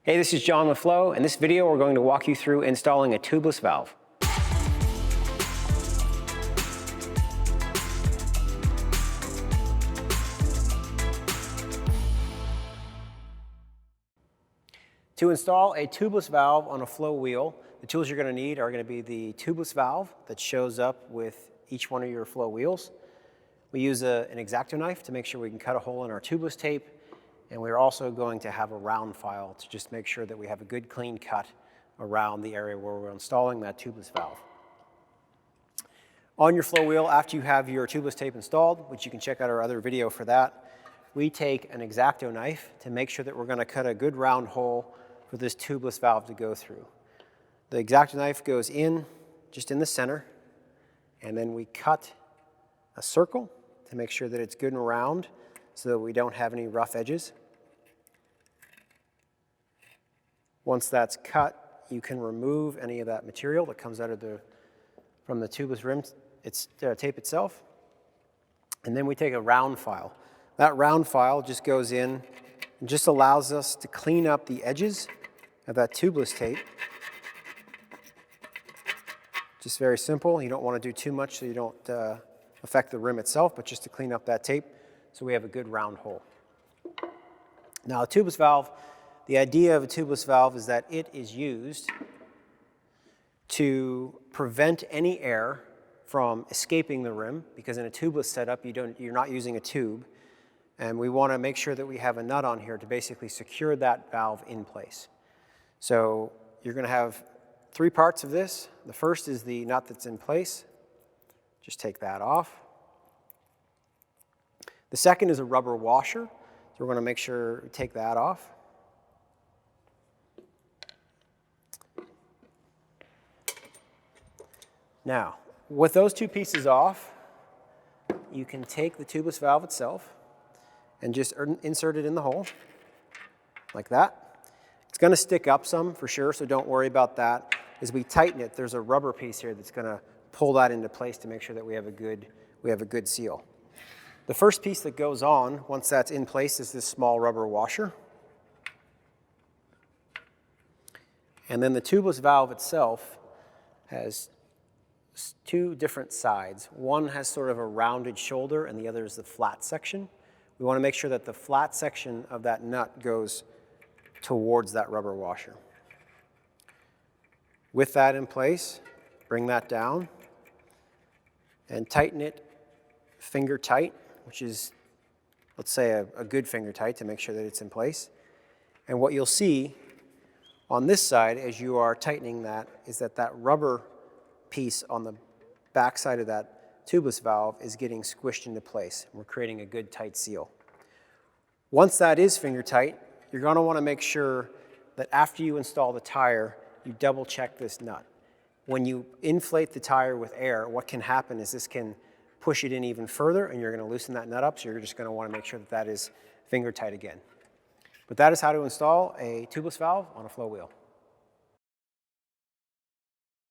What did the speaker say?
Hey, this is John with FLO. In this video, we're going to walk you through installing a tubeless valve. To install a tubeless valve on a FLO wheel, the tools you're going to need are going to be the tubeless valve that shows up with each one of your FLO wheels. We use an X-Acto knife to make sure we can cut a hole in our tubeless tape. And we're also going to have a round file to just make sure that we have a good clean cut around the area where we're installing that tubeless valve. On your FLO wheel, after you have your tubeless tape installed, which you can check out our other video for that, we take an X-Acto knife to make sure that we're going to cut a good round hole for this tubeless valve to go through. The X-Acto knife goes in just in the center, and then we cut a circle to make sure that it's good and round so that we don't have any rough edges. Once that's cut, you can remove any of that material that comes out of from the tubeless rim tape itself. And then we take a round file. That round file just goes in and just allows us to clean up the edges of that tubeless tape. Just very simple. You don't want to do too much so you don't affect the rim itself, but just to clean up that tape so we have a good round hole. Now, a tubeless valve, the idea of a tubeless valve is that it is used to prevent any air from escaping the rim, because in a tubeless setup, you're not using a tube, and we want to make sure that we have a nut on here to basically secure that valve in place. So you're going to have three parts of this. The first is the nut that's in place. Just take that off. The second is a rubber washer. So we're going to make sure we take that off. Now, with those two pieces off, you can take the tubeless valve itself and just insert it in the hole, like that. It's going to stick up some for sure, so don't worry about that. As we tighten it, there's a rubber piece here that's going to pull that into place to make sure that we have a good seal. The first piece that goes on, once that's in place, is this small rubber washer. And then the tubeless valve itself has two different sides. One has sort of a rounded shoulder and the other is the flat section. We want to make sure that the flat section of that nut goes towards that rubber washer. With that in place, bring that down and tighten it finger tight, which is, let's say, a good finger tight to make sure that it's in place. And what you'll see on this side as you are tightening that is that that rubber piece on the back side of that tubeless valve is getting squished into place. We're creating a good tight seal. Once that is finger tight, you're going to want to make sure that after you install the tire, you double check this nut. When you inflate the tire with air, what can happen is this can push it in even further and you're going to loosen that nut up, so you're just going to want to make sure that that is finger tight again. But that is how to install a tubeless valve on a FLO wheel.